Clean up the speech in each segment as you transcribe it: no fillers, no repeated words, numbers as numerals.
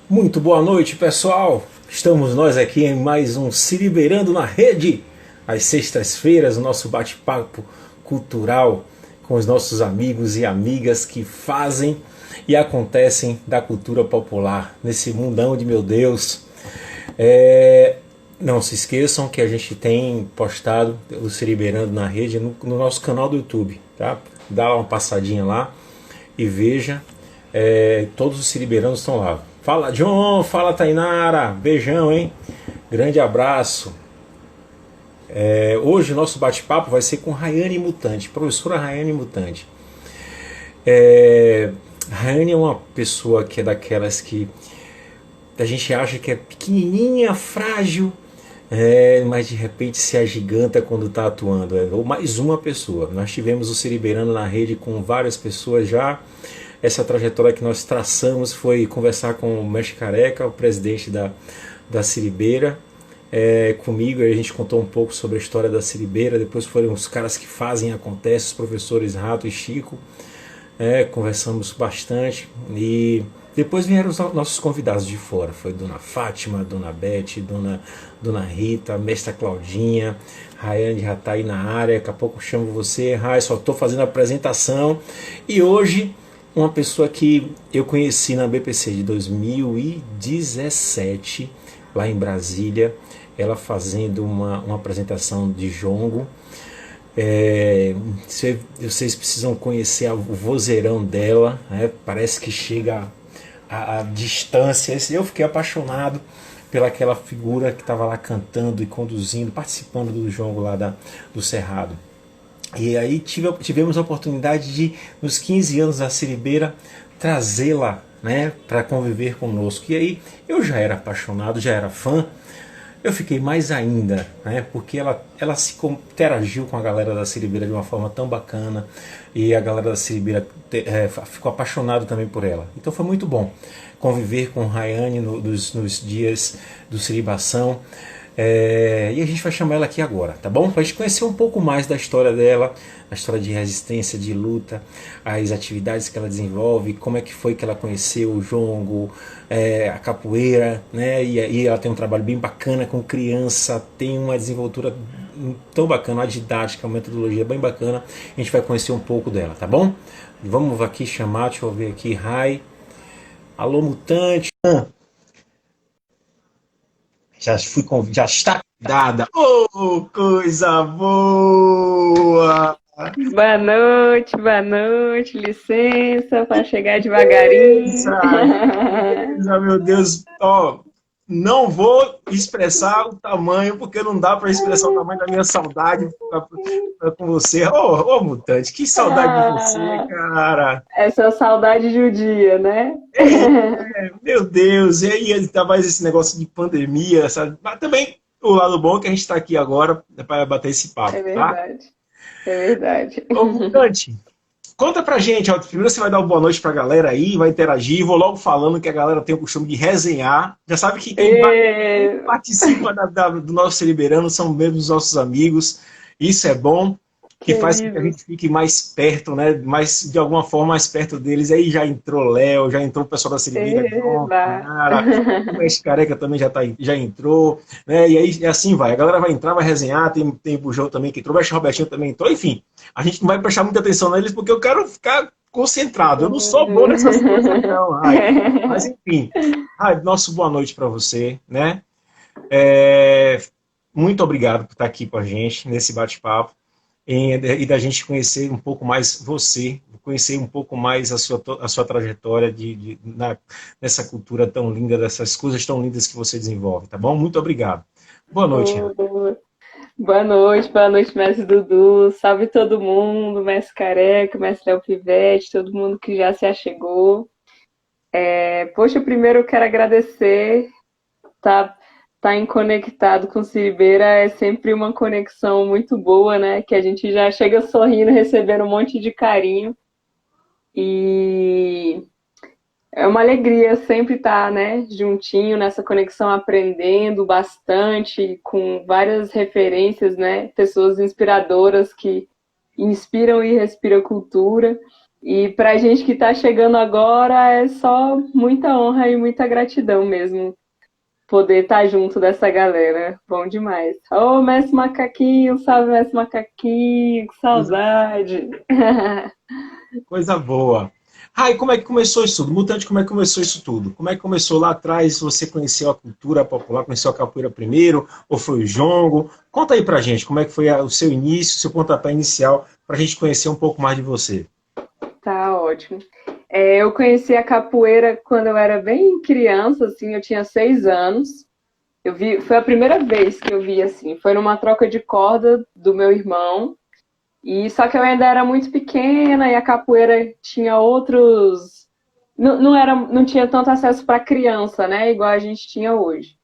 Muito boa noite, pessoal. Estamos nós aqui em mais um Se Liberando na Rede. Às sextas-feiras, o nosso bate-papo cultural com os nossos amigos e amigas que fazem e acontecem da cultura popular nesse mundão de meu Deus. Não se esqueçam que a gente tem postado o Se Liberando na Rede no nosso canal do YouTube, tá? Dá uma passadinha lá e veja. Todos os Se Liberando estão lá. Fala John, fala Tainara, beijão, hein? Grande abraço. Hoje o nosso bate-papo vai ser com Rayane Mutante, professora Rayane Mutante. Rayane é uma pessoa que é daquelas que a gente acha que é pequenininha, frágil, mas de repente se agiganta quando está atuando. Ou mais uma pessoa. Nós tivemos o Se Liberando na Rede com várias pessoas já. Essa trajetória que nós traçamos foi conversar com o Mestre Careca, o presidente da Siribeira, comigo. A gente contou um pouco sobre a história da Siribeira. Depois foram os caras que fazem e acontecem, os professores Rato e Chico. Conversamos bastante e depois vieram os nossos convidados de fora. Foi Dona Fátima, Dona Beth, Dona Rita, Mestra Claudinha, Rayane já está aí na área. Daqui a pouco eu chamo você, Ray, só estou fazendo a apresentação. E hoje uma pessoa que eu conheci na BPC de 2017, lá em Brasília, ela fazendo uma apresentação de jongo. Vocês precisam conhecer o vozeirão dela, parece que chega a distâncias. Eu fiquei apaixonado pelaquela figura que estava lá cantando e conduzindo, participando do jongo lá do Cerrado. E aí tivemos a oportunidade de, nos 15 anos da Siribeira, trazê-la, para conviver conosco. E aí eu já era apaixonado, já era fã. Eu fiquei mais ainda, porque ela se interagiu com a galera da Siribeira de uma forma tão bacana, e a galera da Siribeira ficou apaixonado também por ela. Então foi muito bom conviver com Rayane nos dias do Siribação. E a gente vai chamar ela aqui agora, tá bom? Para a gente conhecer um pouco mais da história dela, a história de resistência, de luta, as atividades que ela desenvolve, como é que foi que ela conheceu o jongo, a capoeira, e ela tem um trabalho bem bacana com criança, tem uma desenvoltura tão bacana, uma didática, uma metodologia bem bacana. A gente vai conhecer um pouco dela, tá bom? Vamos aqui chamar, deixa eu ver aqui, Rai. Alô, Mutante. Já está convidada. Oh, coisa boa! Boa noite, licença para chegar devagarinho. Meu Deus, ó, não vou expressar o tamanho, porque não dá para expressar o tamanho da minha saudade com você. Ô, Mutante, que saudade de você, Ah, cara. essa saudade judia, né? Meu Deus, e aí ainda mais esse negócio de pandemia, sabe? Mas também o lado bom é que a gente está aqui agora para bater esse papo, É tá? verdade, é verdade. Ô, Mutante, conta pra gente, ó, primeiro você vai dar uma boa noite pra galera aí, vai interagir, vou logo falando que a galera tem o costume de resenhar. Já sabe que quem E... participa do nosso Celiberano são mesmo os nossos amigos, isso é bom, que faz com que a Queridos. gente fique mais perto, mais, de alguma forma, mais perto deles. Aí já entrou Léo, já entrou o pessoal da Celibeira, John, Eba. Nara, o Mestre Careca também já entrou, e aí assim vai, a galera vai entrar, vai resenhar, tem o Bujão também que entrou, o Mestre Robertinho também entrou, enfim. A gente não vai prestar muita atenção neles porque eu quero ficar concentrado. Eu não sou bom nessas coisas, não. Ai. Mas, enfim, nosso boa noite para você, né? É, Muito obrigado por estar aqui com a gente nesse bate-papo e da gente conhecer um pouco mais você, conhecer um pouco mais a sua trajetória nessa cultura tão linda, dessas coisas tão lindas que você desenvolve, tá bom? Muito obrigado. Boa noite, Ana. Boa noite, mestre Dudu. Salve todo mundo, mestre Careca, mestre El Pivete, todo mundo que já se achegou. Poxa, primeiro eu quero agradecer, tá em conectado com o Siribeira é sempre uma conexão muito boa, né? Que a gente já chega sorrindo, recebendo um monte de carinho. E é uma alegria sempre estar, né, juntinho nessa conexão, aprendendo bastante, com várias referências, né? Pessoas inspiradoras que inspiram e respiram cultura. E pra gente que tá chegando agora é só muita honra e muita gratidão mesmo poder estar junto dessa galera. Bom demais. Ô, Mestre Macaquinho, salve, Mestre Macaquinho, que Coisa, saudade. coisa boa. Rai, como é que começou isso tudo? Mutante, como é que começou isso tudo? Como é que começou lá atrás? Você conheceu a cultura popular, conheceu a capoeira primeiro, ou foi o jongo? Conta aí pra gente, como é que foi o seu início, o seu pontapé inicial, pra gente conhecer um pouco mais de você. Tá ótimo. Eu conheci a capoeira quando eu era bem criança, assim, eu tinha 6 anos. Foi a primeira vez que eu vi assim, foi numa troca de corda do meu irmão. E só que eu ainda era muito pequena e a capoeira tinha outros, não tinha tanto acesso para criança, né, igual a gente tinha hoje.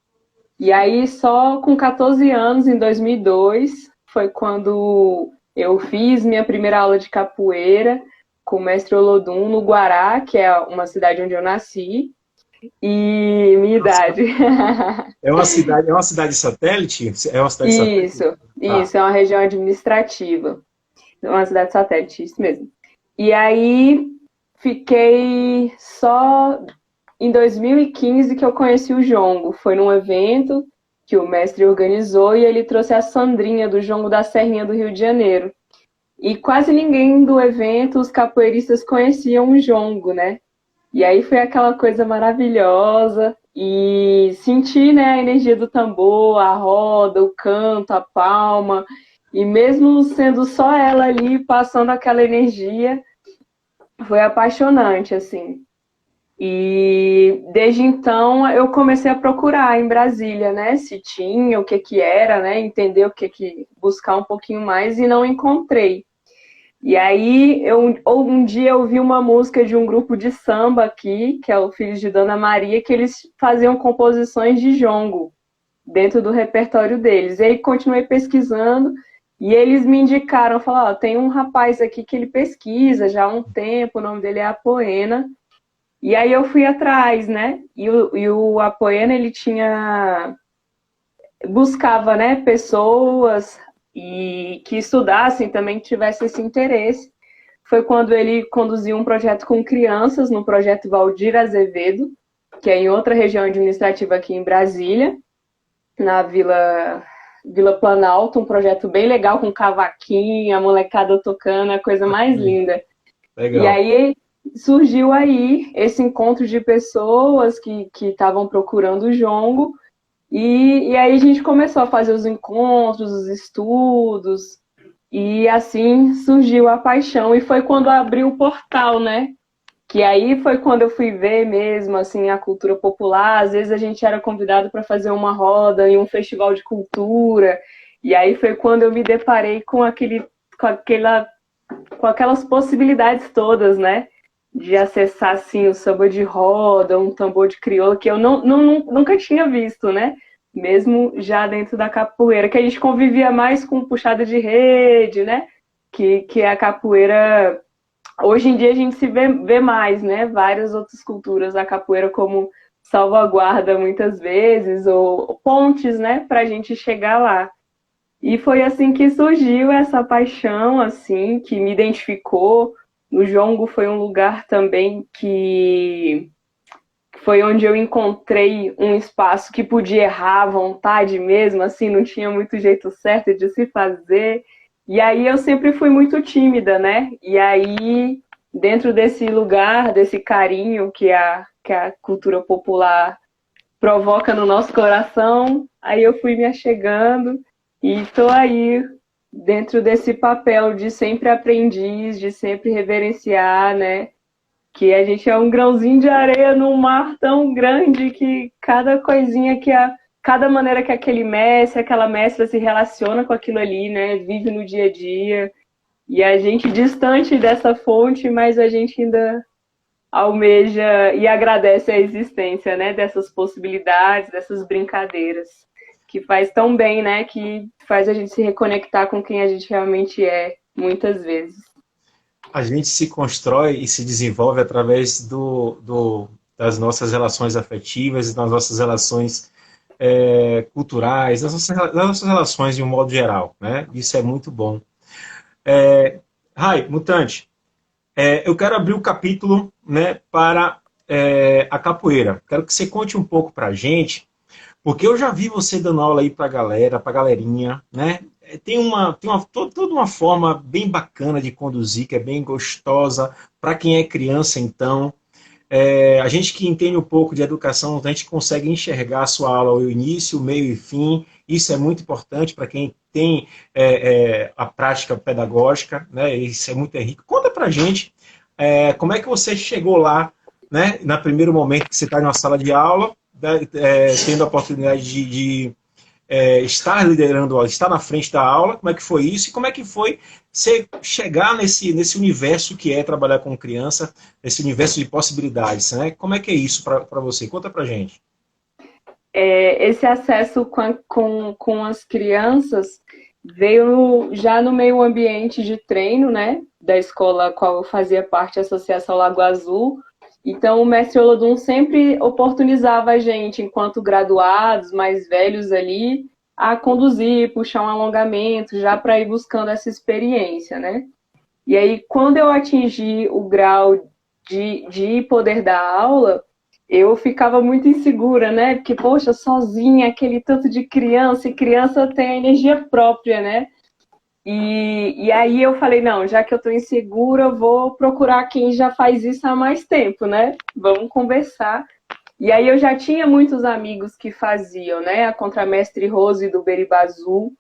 E aí só com 14 anos, em 2002, foi quando eu fiz minha primeira aula de capoeira com o mestre Olodum no Guará, que é uma cidade onde eu nasci, e minha idade. É uma cidade satélite? É uma cidade satélite? Isso, Tá. isso, é uma região administrativa. Uma cidade satélite, isso mesmo. E aí fiquei só em 2015 que eu conheci o jongo. Foi num evento que o mestre organizou e ele trouxe a Sandrinha do jongo da Serrinha do Rio de Janeiro. E quase ninguém do evento, os capoeiristas conheciam o jongo, né? E aí foi aquela coisa maravilhosa e senti, né, a energia do tambor, a roda, o canto, a palma. E mesmo sendo só ela ali passando aquela energia, foi apaixonante, assim. E desde então eu comecei a procurar em Brasília, né, se tinha, o que que era, né, entender o que que buscar um pouquinho mais e não encontrei. E aí, um dia eu vi uma música de um grupo de samba aqui, que é o Filhos de Dona Maria, que eles faziam composições de jongo dentro do repertório deles. E aí continuei pesquisando e eles me indicaram, falaram, ó, tem um rapaz aqui que ele pesquisa já há um tempo, o nome dele é Apoena. E aí eu fui atrás, né? E o Apoena, ele buscava, né, pessoas e que estudassem também, que tivessem esse interesse. Foi quando ele conduziu um projeto com crianças, no projeto Valdir Azevedo, que é em outra região administrativa aqui em Brasília, na Vila Planalto, um projeto bem legal com cavaquinho, a molecada tocando, a coisa mais linda. E Legal. aí surgiu aí esse encontro de pessoas que estavam procurando o jongo, e aí a gente começou a fazer os encontros, os estudos, e assim surgiu a paixão. E foi quando abriu o portal, né? Que aí foi quando eu fui ver mesmo assim a cultura popular. Às vezes a gente era convidado para fazer uma roda em um festival de cultura. E aí foi quando eu me deparei com aquela, com aquelas possibilidades todas, né? De acessar assim o samba de roda, um tambor de crioula que eu nunca tinha visto, né? Mesmo já dentro da capoeira, que a gente convivia mais com puxada de rede, né? Que é a capoeira. Hoje em dia a gente se vê mais, né? Várias outras culturas da capoeira como salvaguarda muitas vezes, ou pontes, né? Para a gente chegar lá. E foi assim que surgiu essa paixão, assim, que me identificou. O jongo foi um lugar também que foi onde eu encontrei um espaço que podia errar à vontade mesmo, assim, não tinha muito jeito certo de se fazer. E aí eu sempre fui muito tímida, né? E aí, dentro desse lugar, desse carinho que a cultura popular provoca no nosso coração, aí eu fui me achegando e estou aí dentro desse papel de sempre aprendiz, de sempre reverenciar, né? Que a gente é um grãozinho de areia num mar tão grande que cada coisinha cada maneira que aquele mestre, aquela mestra se relaciona com aquilo ali, né? Vive no dia a dia. E a gente distante dessa fonte, mas a gente ainda almeja e agradece a existência, né? Dessas possibilidades, dessas brincadeiras. Que faz tão bem, né? Que faz a gente se reconectar com quem a gente realmente é, muitas vezes. A gente se constrói e se desenvolve através das nossas relações afetivas, das nossas relações culturais, das nossas relações de um modo geral, né? Isso é muito bom. Rai, Mutante, eu quero abrir o capítulo, né, para a capoeira. Quero que você conte um pouco para a gente, porque eu já vi você dando aula aí para a galera, para a galerinha, né? Toda uma forma bem bacana de conduzir, que é bem gostosa para quem é criança, então. A gente que entende um pouco de educação, a gente consegue enxergar a sua aula, o início, o meio e fim. Isso é muito importante para quem tem a prática pedagógica, né? Isso é muito rico. Conta para a gente como é que você chegou lá, né? No primeiro momento que você está em uma sala de aula, né, tendo a oportunidade de estar liderando, estar na frente da aula, como é que foi isso e como é que foi você chegar nesse universo que é trabalhar com criança, nesse universo de possibilidades, né? Como é que é isso para você? Conta pra gente. Esse acesso com as crianças veio já no meio ambiente de treino, né? Da escola a qual eu fazia parte, a Associação Lago Azul. Então, o mestre Olodum sempre oportunizava a gente, enquanto graduados, mais velhos ali, a conduzir, puxar um alongamento, já para ir buscando essa experiência, né? E aí, quando eu atingi o grau de poder dar aula, eu ficava muito insegura, né? Porque, poxa, sozinha, aquele tanto de criança, e criança tem a energia própria, né? E aí eu falei, não, já que eu tô insegura, eu vou procurar quem já faz isso há mais tempo, né? Vamos conversar. E aí eu já tinha muitos amigos que faziam, né? A contramestre Rose do Beribazu,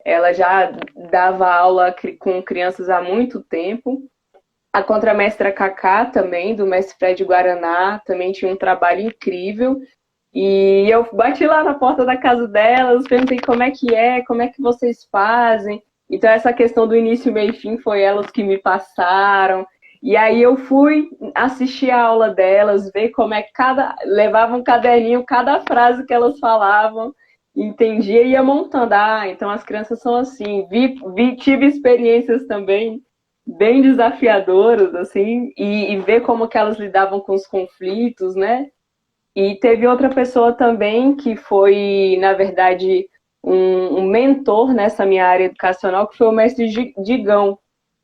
ela já dava aula com crianças há muito tempo. A contramestra Cacá também, do mestre Fred Guaraná, também tinha um trabalho incrível. E eu bati lá na porta da casa delas, perguntei como é que vocês fazem. Então essa questão do início, meio e fim foi elas que me passaram. E aí eu fui assistir a aula delas, ver como é que levava um caderninho, cada frase que elas falavam, entendia e ia montando. Ah, então as crianças são assim. Tive experiências também bem desafiadoras, assim, e ver como que elas lidavam com os conflitos, né? E teve outra pessoa também que foi, na verdade, um mentor nessa minha área educacional, que foi o mestre Digão,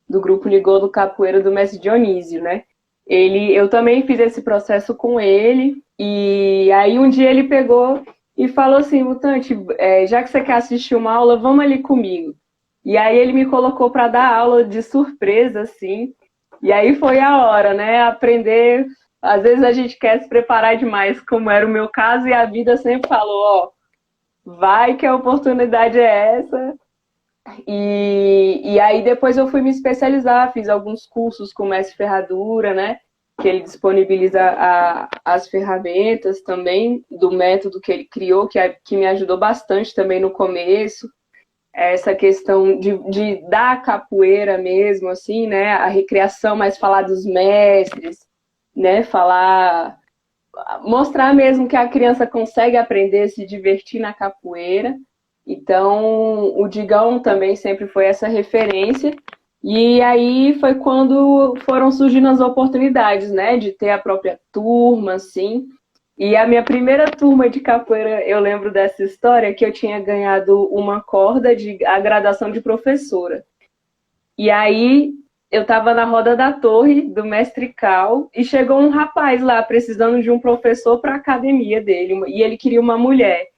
do grupo Ligou do Capoeira, do mestre Dionísio, né? Eu também fiz esse processo com ele, e aí um dia ele pegou e falou assim, Mutante, já que você quer assistir uma aula, vamos ali comigo. E aí ele me colocou para dar aula de surpresa, assim, e aí foi a hora, né? Aprender. Às vezes a gente quer se preparar demais, como era o meu caso, e a vida sempre falou, ó, vai que a oportunidade é essa. E aí depois eu fui me especializar, fiz alguns cursos com o Mestre Ferradura, né? Que ele disponibiliza as ferramentas também do método que ele criou, que me ajudou bastante também no começo. Essa questão de dar capoeira mesmo, assim, né? A recriação, mas falar dos mestres, né? Mostrar mesmo que a criança consegue aprender, se divertir na capoeira. Então, o Digão também sempre foi essa referência. E aí foi quando foram surgindo as oportunidades, né, de ter a própria turma, assim. E a minha primeira turma de capoeira, eu lembro dessa história, que eu tinha ganhado uma corda de a graduação de professora. E aí eu estava na roda da torre do mestre Cal e chegou um rapaz lá precisando de um professor para a academia dele e ele queria uma mulher.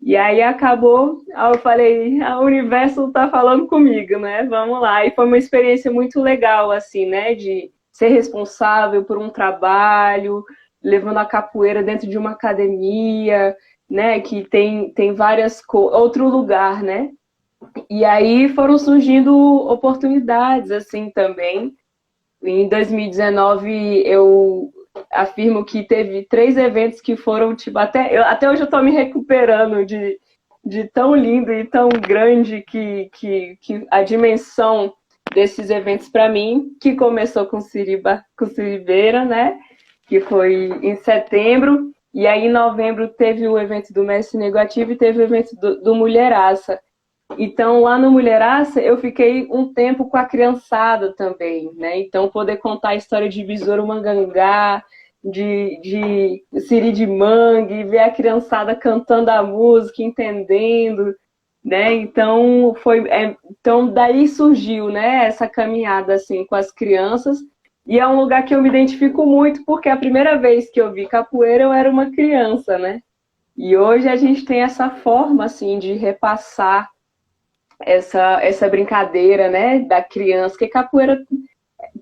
E aí acabou, eu falei, o universo está falando comigo, né? Vamos lá. E foi uma experiência muito legal, assim, né? De ser responsável por um trabalho, levando a capoeira dentro de uma academia, né? Que tem várias outro lugar, né? E aí foram surgindo oportunidades, assim, também. Em 2019, eu afirmo que teve 3 eventos que foram, tipo, até hoje eu tô me recuperando de tão lindo e tão grande que a dimensão desses eventos para mim, que começou com Siribeira, né? Que foi em setembro, e aí em novembro teve o evento do Mestre Negativo e teve o evento do Mulheraça. Então, lá no Mulheraça, eu fiquei um tempo com a criançada também, né? Então, poder contar a história de Besouro Mangangá, de Siri de Mangue, ver a criançada cantando a música, entendendo, né? Então, então daí surgiu, né, essa caminhada, assim, com as crianças, E é um lugar que eu me identifico muito, porque a primeira vez que eu vi capoeira eu era uma criança, né? E hoje a gente tem essa forma, assim, de repassar essa brincadeira, né, da criança, porque capoeira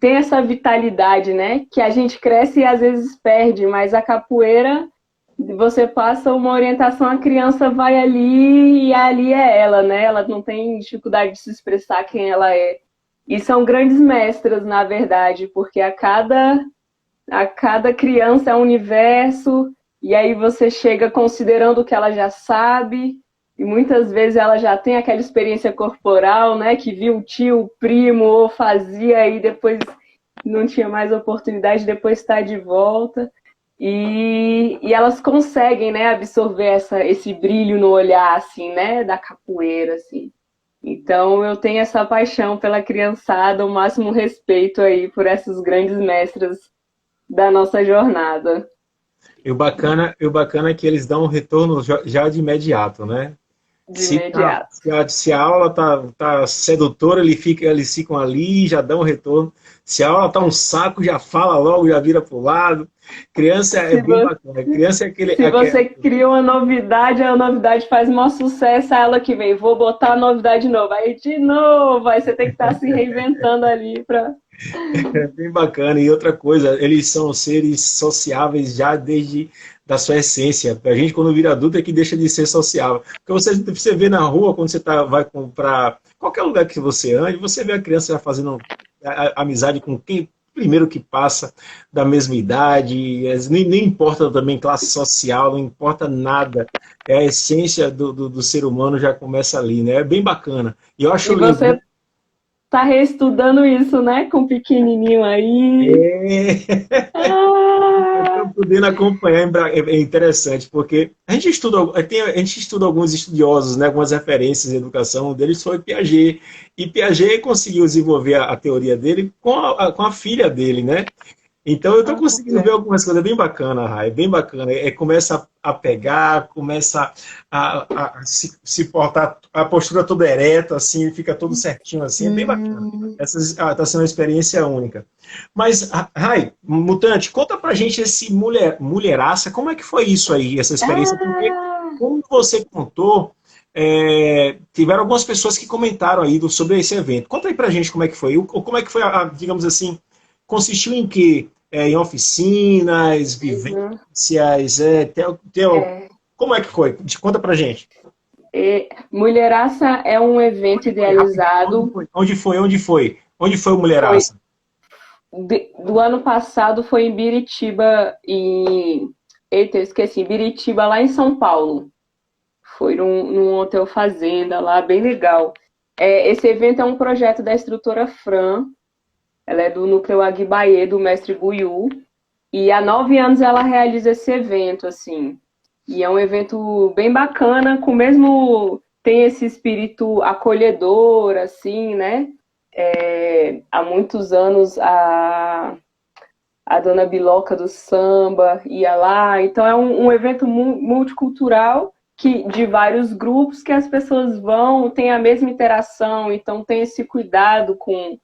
tem essa vitalidade, né, que a gente cresce e às vezes perde, mas a capoeira, você passa uma orientação, a criança vai ali e ali é ela, né, ela não tem dificuldade de se expressar quem ela é. E são grandes mestras, na verdade, porque a cada criança é um universo, e aí você chega considerando o que ela já sabe, e muitas vezes ela já tem aquela experiência corporal, né, que viu o tio, o primo, ou fazia e depois não tinha mais oportunidade, depois está de volta. E elas conseguem, né, absorver esse brilho no olhar, assim, né, da capoeira, assim. Então eu tenho essa paixão pela criançada, o máximo respeito aí por essas grandes mestras da nossa jornada. E o bacana é que eles dão um retorno já de imediato, né? De Se a, imediato. se a aula tá sedutora, eles ficam ali, já dão um retorno. Se a aula tá um saco, já fala logo, já vira pro lado. Criança é Se, bem vo bacana. Criança é Se você cria uma novidade, a novidade faz maior sucesso, a ela que vem, vou botar a novidade de novo. Aí de novo, aí você tem que estar se reinventando ali para. é bem bacana. E outra coisa, eles são seres sociáveis já desde da sua essência. A gente, quando vira adulto, é que deixa de ser sociável. Porque você vê na rua, quando você vai comprar, qualquer lugar que você ande, você vê a criança já fazendo amizade com quem primeiro que passa da mesma idade, nem importa também classe social, não importa nada. É a essência do ser humano já começa ali, né? É bem bacana. E eu acho E lindo. você tá reestudando isso, né? Com o pequenininho aí. É, eu Ah, estou podendo acompanhar, é interessante, porque a gente estuda alguns estudiosos, né, algumas referências em educação, um deles foi Piaget, e Piaget conseguiu desenvolver a teoria dele com a filha dele, né? Então eu estou conseguindo ver olha. algumas coisas bem bacanas, Rai, bem bacana. Começa a pegar, começa se portar, a postura toda ereta, assim, fica tudo certinho, assim, é bem bacana. Essa está sendo uma experiência única. Mas, Rai, Mutante, conta pra gente esse mulheraça, como é que foi isso aí, essa experiência? Porque, Ah, como você contou, tiveram algumas pessoas que comentaram aí sobre esse evento. Conta aí pra gente como é que foi, como é que foi, digamos assim, consistiu em quê? Em oficinas, uhum. vivências, É. como é que foi? Conta pra gente. Mulheraça é um evento Onde foi? Rapidinho, onde idealizado. foi? Onde foi? Onde foi? Onde foi o Foi Mulheraça? do ano passado foi em Biritiba, eita, eu esqueci, Biritiba, lá em São Paulo. Foi num hotel fazenda lá, bem legal. Esse evento é um projeto da instrutora Fran, ela é do Núcleo Aguibaê, do mestre Buiú, e há 9 anos ela realiza esse evento, assim. E é um evento bem bacana, com mesmo tem esse espírito acolhedor, assim, né? Há muitos anos a dona Biloca do samba ia lá. Então é um evento multicultural de vários grupos que as pessoas vão, tem a mesma interação, então tem esse cuidado com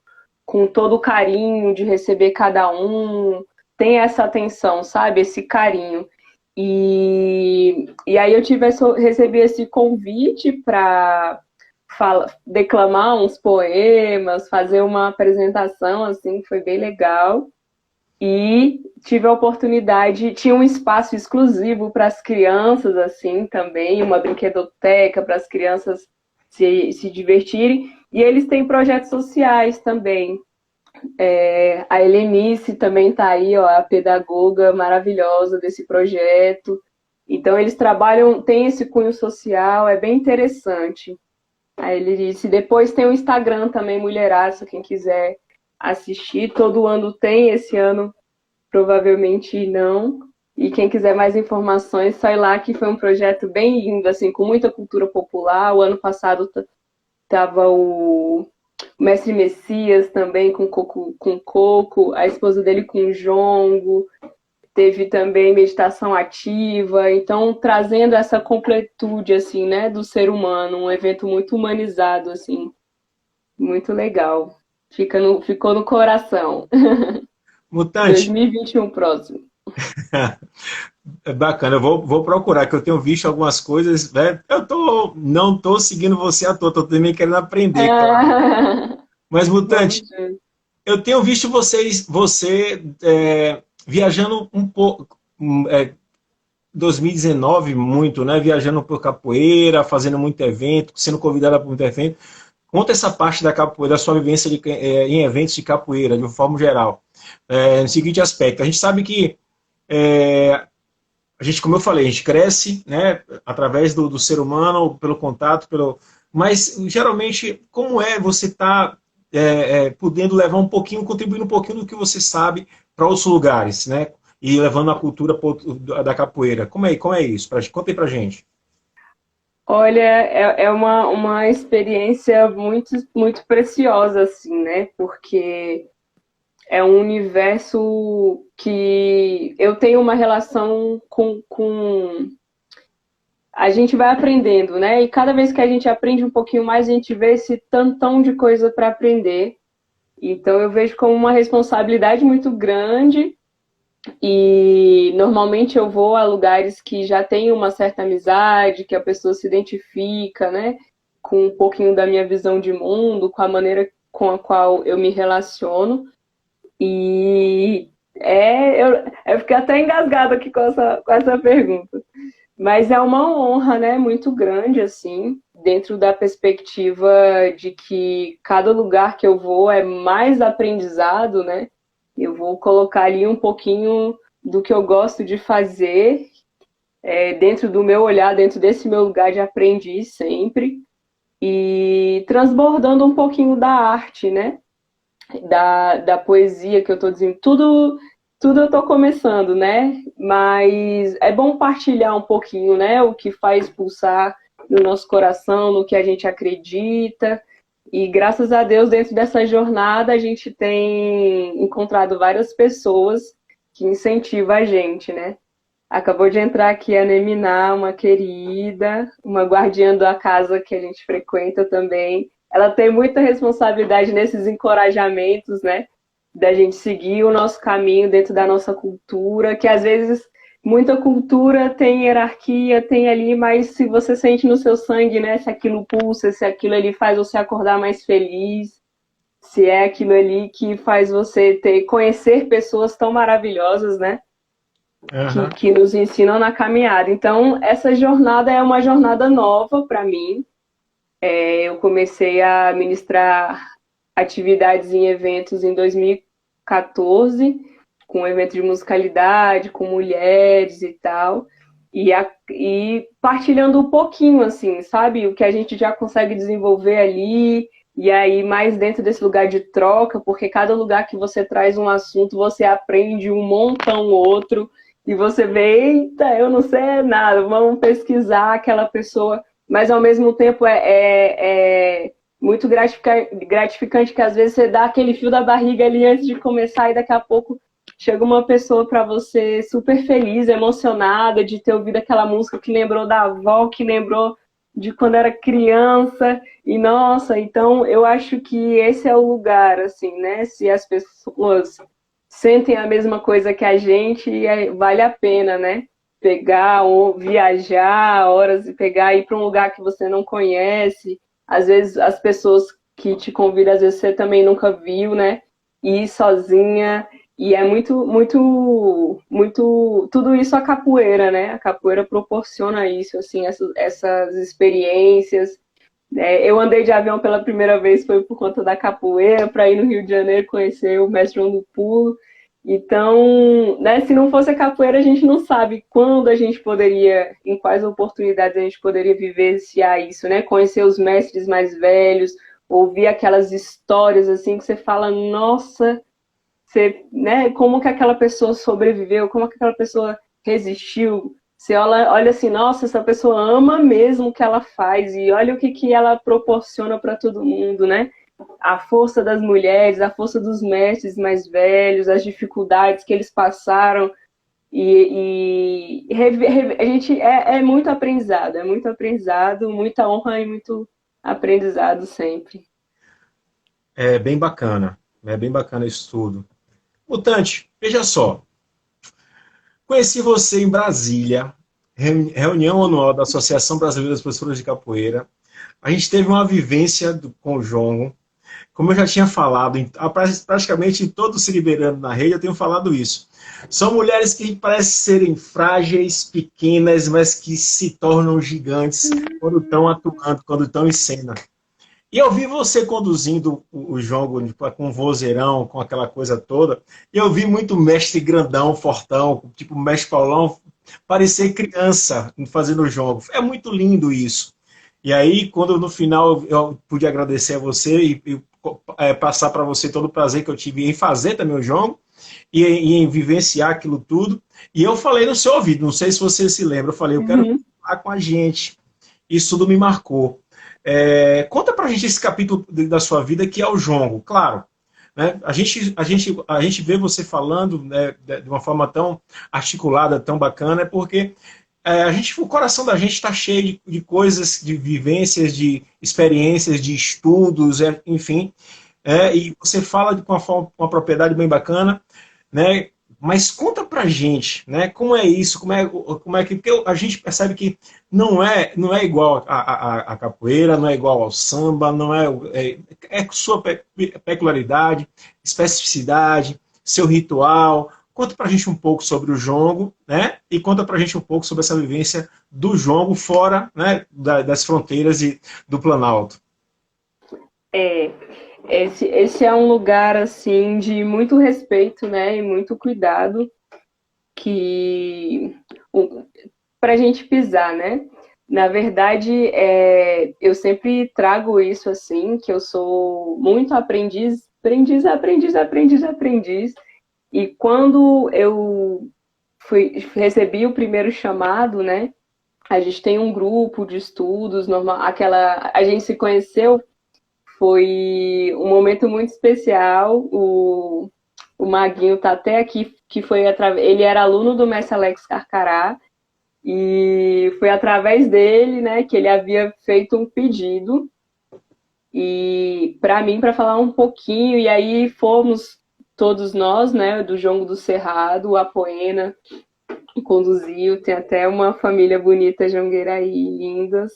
todo o carinho de receber cada um, tem essa atenção, sabe? Esse carinho. E aí recebi esse convite para declamar uns poemas, fazer uma apresentação, assim, que foi bem legal. E tive a oportunidade, tinha um espaço exclusivo para as crianças, assim, também, uma brinquedoteca para as crianças se divertirem. E eles têm projetos sociais também. A Helenice também está aí, ó, a pedagoga maravilhosa desse projeto. Então, eles trabalham, tem esse cunho social, é bem interessante. A Helenice. Depois tem o Instagram também, Mulheraça, quem quiser assistir. Todo ano tem, esse ano provavelmente não. E quem quiser mais informações, sai lá, que foi um projeto bem lindo, assim, com muita cultura popular. O ano passado tava o Mestre Messias também com coco, a esposa dele com jongo, teve também meditação ativa, então trazendo essa completude assim, né, do ser humano, um evento muito humanizado assim, muito legal. Ficou no coração. Mutante, 2021 próximo. é bacana, eu vou procurar, que eu tenho visto algumas coisas, né? Não tô seguindo você à toa, tô também querendo aprender, claro. Ah, Mas, vamos Mutante, junto. eu tenho visto você viajando um pouco, 2019 muito, né? Viajando por capoeira, fazendo muito evento, sendo convidada para muito evento. Conta essa parte da capoeira, da sua vivência em eventos de capoeira, de uma forma geral. No seguinte aspecto, a gente sabe que é, a gente, como eu falei, a gente cresce, né, através do ser humano, pelo contato, mas geralmente, como é você estar podendo levar um pouquinho, contribuindo um pouquinho do que você sabe para outros lugares, né? E levando a cultura da capoeira. Como é isso? Conta aí pra gente. Olha, é uma experiência muito, muito preciosa, assim, né? Porque é um universo que eu tenho uma relação com. A gente vai aprendendo, né? E cada vez que a gente aprende um pouquinho mais, a gente vê esse tantão de coisa para aprender. Então eu vejo como uma responsabilidade muito grande e normalmente eu vou a lugares que já tem uma certa amizade, que a pessoa se identifica, né? Com um pouquinho da minha visão de mundo, com a maneira com a qual eu me relaciono. E eu fiquei até engasgada aqui com essa pergunta. Mas é uma honra, né, muito grande, assim, dentro da perspectiva de que cada lugar que eu vou é mais aprendizado, né? Eu vou colocar ali um pouquinho do que eu gosto de fazer, dentro do meu olhar, dentro desse meu lugar de aprendiz sempre, e transbordando um pouquinho da arte, né? Da poesia que eu estou dizendo. Tudo eu estou começando, né? Mas é bom partilhar um pouquinho, né? O que faz pulsar no nosso coração, no que a gente acredita. E graças a Deus, dentro dessa jornada, a gente tem encontrado várias pessoas que incentivam a gente, né? Acabou de entrar aqui a Neminá, uma querida, uma guardiã da casa que a gente frequenta também. Ela tem muita responsabilidade nesses encorajamentos, né? Da gente seguir o nosso caminho dentro da nossa cultura, que às vezes muita cultura tem hierarquia, tem ali, mas se você sente no seu sangue, né? Se aquilo pulsa, se aquilo ali faz você acordar mais feliz, se é aquilo ali que faz você conhecer pessoas tão maravilhosas, né? Aham. Que nos ensinam na caminhada. Então, essa jornada é uma jornada nova para mim. Eu comecei a ministrar atividades em eventos em 2014, com um evento de musicalidade, com mulheres e tal. E partilhando um pouquinho, assim, sabe? O que a gente já consegue desenvolver ali, e aí mais dentro desse lugar de troca, porque cada lugar que você traz um assunto, você aprende um montão outro, e você vê, eita, eu não sei nada, vamos pesquisar aquela pessoa, mas ao mesmo tempo é muito gratificante que às vezes você dá aquele fio da barriga ali antes de começar e daqui a pouco chega uma pessoa para você super feliz, emocionada de ter ouvido aquela música que lembrou da avó, que lembrou de quando era criança. E nossa, então eu acho que esse é o lugar, assim, né? Se as pessoas sentem a mesma coisa que a gente, vale a pena, né? Pegar ou viajar horas e pegar ir para um lugar que você não conhece. Às vezes as pessoas que te convidam, às vezes você também nunca viu, né? Ir sozinha. E é muito, muito, muito. Tudo isso a capoeira, né? A capoeira proporciona isso, assim, essas experiências. Eu andei de avião pela primeira vez, foi por conta da capoeira, para ir no Rio de Janeiro conhecer o Mestre João do Pulo. Então, né, se não fosse a capoeira, a gente não sabe quando a gente poderia, em quais oportunidades a gente poderia vivenciar isso, né? Conhecer os mestres mais velhos, ouvir aquelas histórias assim que você fala, nossa, você, né, como que aquela pessoa sobreviveu, como que aquela pessoa resistiu. Você olha assim, nossa, essa pessoa ama mesmo o que ela faz e olha o que ela proporciona para todo mundo, né? A força das mulheres, a força dos mestres mais velhos, as dificuldades que eles passaram. A gente é muito aprendizado, muita honra e muito aprendizado sempre. É bem bacana isso tudo. Mutante, veja só. Conheci você em Brasília, reunião anual da Associação Brasileira das Professoras de Capoeira. A gente teve uma vivência com o Jongo. Como eu já tinha falado, praticamente em todo o Se Liberando na Rede, eu tenho falado isso. São mulheres que parecem serem frágeis, pequenas, mas que se tornam gigantes quando estão atuando, quando estão em cena. E eu vi você conduzindo o jogo com o vozeirão, com aquela coisa toda, e eu vi muito mestre grandão, fortão, tipo mestre Paulão, parecer criança fazendo o jogo. É muito lindo isso. E aí, quando no final eu pude agradecer a você e passar para você todo o prazer que eu tive em fazer também o jogo e em vivenciar aquilo tudo, e eu falei no seu ouvido, não sei se você se lembra, eu falei, eu quero falar com a gente. Isso tudo me marcou. Conta pra gente esse capítulo da sua vida que é o jongo, claro. Né? A gente vê você falando, né, de uma forma tão articulada, tão bacana, porque o coração da gente está cheio de coisas, de vivências, de experiências, de estudos, enfim. E você fala com uma propriedade bem bacana, né? Mas conta pra gente, né? Como é isso? Como é que porque a gente percebe que não é igual a capoeira, não é igual ao samba, não é sua peculiaridade, especificidade, seu ritual. Conta pra gente um pouco sobre o jongo, né? E conta pra gente um pouco sobre essa vivência do jongo fora, né, das fronteiras do Planalto. É, esse é um lugar assim de muito respeito, né, e muito cuidado que para a gente pisar, né? Na verdade, eu sempre trago isso assim, que eu sou muito aprendiz, aprendiz, aprendiz, aprendiz, aprendiz. E quando eu recebi o primeiro chamado, né? A gente tem um grupo de estudos, normal, a gente se conheceu, foi um momento muito especial. O Maguinho tá até aqui, que foi ele era aluno do mestre Alex Carcará, e foi através dele, né, que ele havia feito um pedido e para mim, para falar um pouquinho, e aí fomos todos nós, né, do Jongo do Cerrado, o Apoena conduziu, tem até uma família bonita jongueira aí, lindas.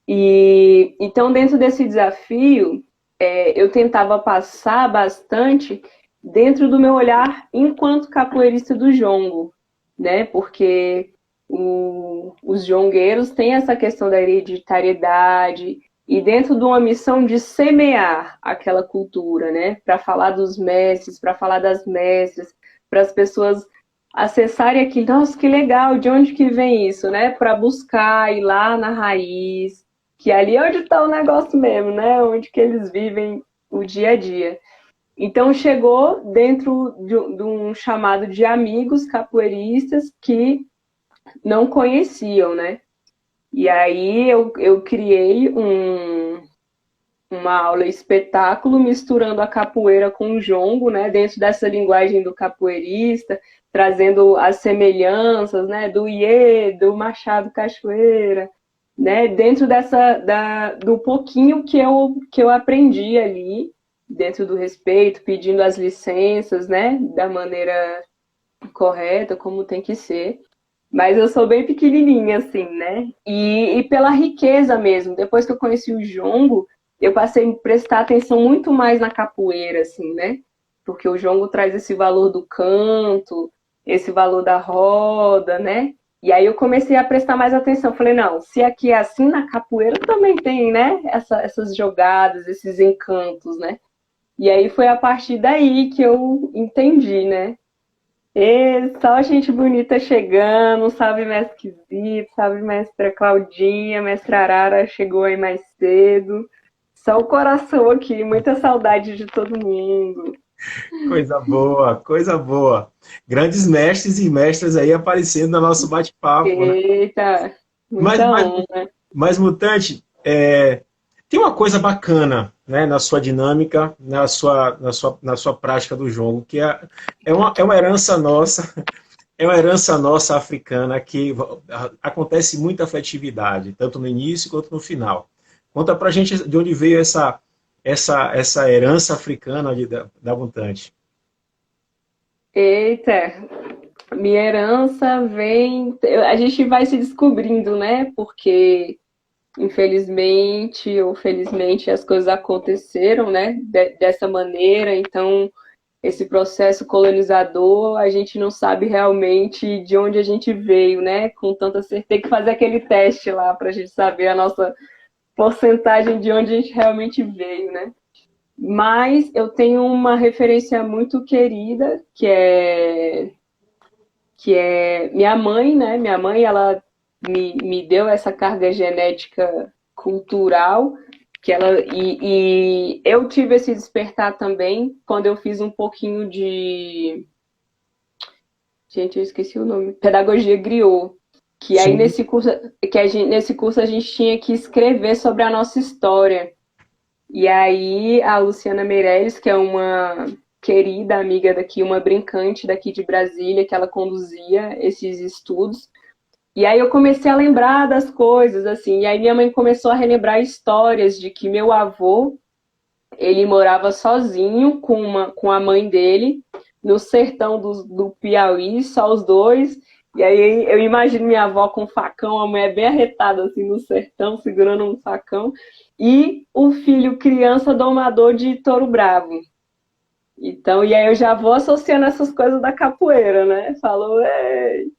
E então, dentro desse desafio, eu tentava passar bastante dentro do meu olhar enquanto capoeirista do jongo, né? Porque os jongueiros têm essa questão da hereditariedade e dentro de uma missão de semear aquela cultura, né? Para falar dos mestres, para falar das mestras, para as pessoas acessarem aqui, nossa, que legal, de onde que vem isso, né? Para buscar ir lá na raiz, que ali é onde está o negócio mesmo, né? Onde que eles vivem o dia a dia. Então chegou dentro de um chamado de amigos capoeiristas que não conheciam, né? E aí eu criei uma aula espetáculo misturando a capoeira com o jongo, né? Dentro dessa linguagem do capoeirista, trazendo as semelhanças, né? Do iê, do Machado Cachoeira, né? Dentro do pouquinho que eu aprendi ali, dentro do respeito, pedindo as licenças, né? Da maneira correta, como tem que ser. Mas eu sou bem pequenininha, assim, né? E pela riqueza mesmo. Depois que eu conheci o jongo, eu passei a prestar atenção muito mais na capoeira, assim, né? Porque o jongo traz esse valor do canto, esse valor da roda, né? E aí eu comecei a prestar mais atenção. Falei, não, se aqui é assim, na capoeira também tem, né? Essas jogadas, esses encantos, né? E aí foi a partir daí que eu entendi, né? E só gente bonita chegando, salve mestre Quisito, salve mestra Claudinha, mestra Arara chegou aí mais cedo. Só o coração aqui, muita saudade de todo mundo. Coisa boa, coisa boa. Grandes mestres e mestras aí aparecendo no nosso bate-papo, né? Eita, Mas, muita mas, honra. mas Mutante, tem uma coisa bacana, né, na sua dinâmica, na sua prática do jogo, que é uma herança nossa, é uma herança nossa africana que acontece muita afetividade, tanto no início quanto no final. Conta pra gente de onde veio essa herança africana da Mutante. Eita, minha herança vem. A gente vai se descobrindo, né? Porque, infelizmente ou felizmente, as coisas aconteceram, né? Dessa maneira. Então, esse processo colonizador, a gente não sabe realmente de onde a gente veio, né? Com tanta certeza. Tem que fazer aquele teste lá para a gente saber a nossa porcentagem de onde a gente realmente veio, né? Mas eu tenho uma referência muito querida, que é minha mãe, né? Minha mãe, ela me deu essa carga genética cultural, e eu tive esse despertar também quando eu fiz um pouquinho de, gente, eu esqueci o nome, pedagogia griot, que aí Sim. nesse curso a gente tinha que escrever sobre a nossa história. E aí a Luciana Meirelles, que é uma querida amiga daqui, uma brincante daqui de Brasília, que ela conduzia esses estudos. E aí eu comecei a lembrar das coisas, assim. E aí minha mãe começou a relembrar histórias de que meu avô, ele morava sozinho com a mãe dele, no sertão do Piauí, só os dois. E aí eu imagino minha avó com um facão, a mulher bem arretada assim no sertão, segurando um facão, e o filho criança domador de touro bravo. Então, e aí eu já vou associando essas coisas da capoeira, né? Falou, ei.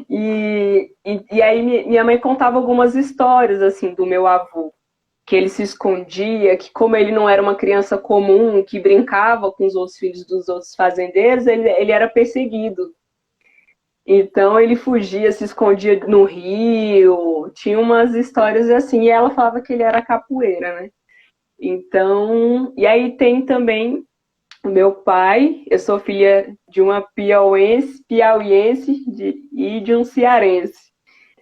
E aí minha mãe contava algumas histórias assim do meu avô, que ele se escondia, que como ele não era uma criança comum, que brincava com os outros filhos dos outros fazendeiros, ele era perseguido. Então ele fugia, se escondia no rio, tinha umas histórias assim, e ela falava que ele era capoeira, né? Então, e aí tem também o meu pai, eu sou filha de uma piauiense e de um cearense.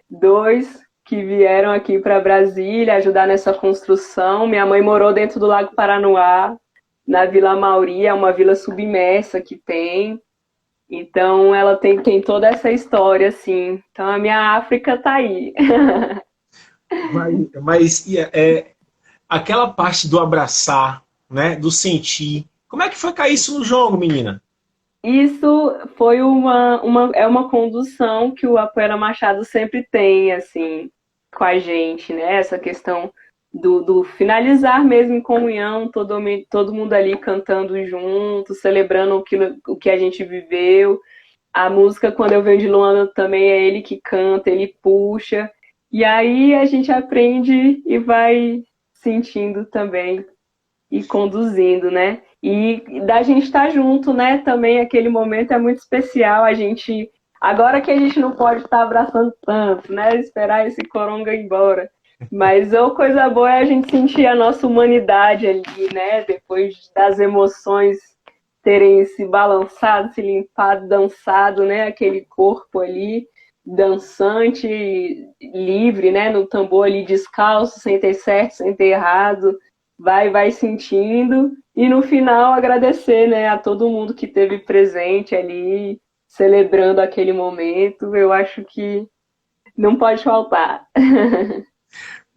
Dois que vieram aqui para Brasília ajudar nessa construção. Minha mãe morou dentro do Lago Paranoá, na Vila Mauri, é uma vila submersa que tem. Então ela tem toda essa história, assim. Então a minha África tá aí. Mas aquela parte do abraçar, né, do sentir, como é que foi cair isso no jogo, menina? Isso foi é uma condução que o Apoena Machado sempre tem, assim, com a gente, né? Essa questão do finalizar mesmo em comunhão, todo mundo ali cantando junto, celebrando o que a gente viveu. A música, quando eu venho de Luanda, também é ele que canta, ele puxa. E aí a gente aprende e vai sentindo também e conduzindo, né? E da gente estar junto, né? Também aquele momento é muito especial. A gente, agora que a gente não pode estar abraçando tanto, né? Esperar esse coronga ir embora. Mas ou coisa boa é a gente sentir a nossa humanidade ali, né? Depois das emoções terem se balançado, se limpado, dançado, né? Aquele corpo ali dançante, livre, né? No tambor ali descalço, sem ter certo, sem ter errado, vai sentindo e no final agradecer, né, a todo mundo que esteve presente ali, celebrando aquele momento. Eu acho que não pode faltar.